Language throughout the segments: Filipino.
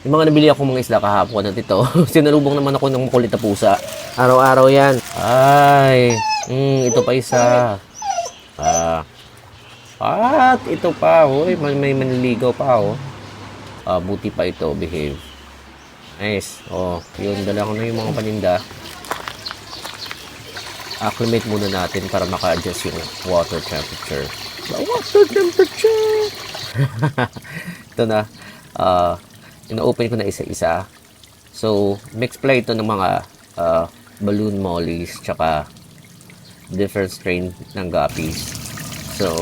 Yung mga nabili ako mga isda kahapon at ito, sinalubong naman ako ng makulit na pusa. Araw-araw yan. Ay, ito pa isa. At ito pa, may manliligaw pa, oh. Buti pa ito, behave. Nice. Oh, yun, dala ko na yung mga paninda. Acclimate muna natin para maka-adjust yung water temperature. The water temperature! Ito na. Ina-open ko na isa-isa. So, mix play ito ng mga balloon mollies tsaka different strain ng guppies. So,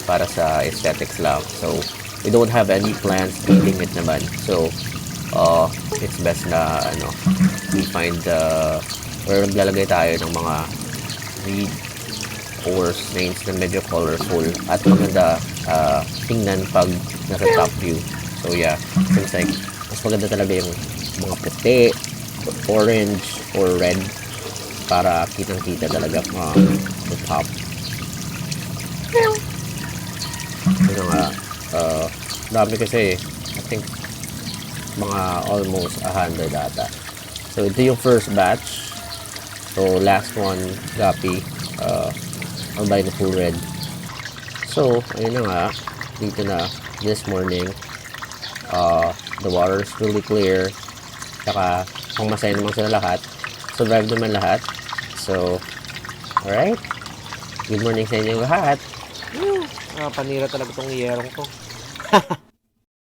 para sa aesthetics lang. So, we don't have any plans feeding it naman. So, it's best na we find or naglalagay tayo ng mga reed or snails na medyo colorful at maganda tingnan pag nasa top view. So yeah, seems like mas maganda talaga yung mga puti, orange or red para kitang-kita talaga the top. Ano nga, dami kasi I think mga almost 100 ata. So ito yung first batch. So last one, guppy, albino full red. So ayun na nga, dito na this morning. The water is really clear. Saka kung masaya naman sila lahat, survive naman lahat. So alright, good morning sa inyo lahat. Panira talaga tong yerong to.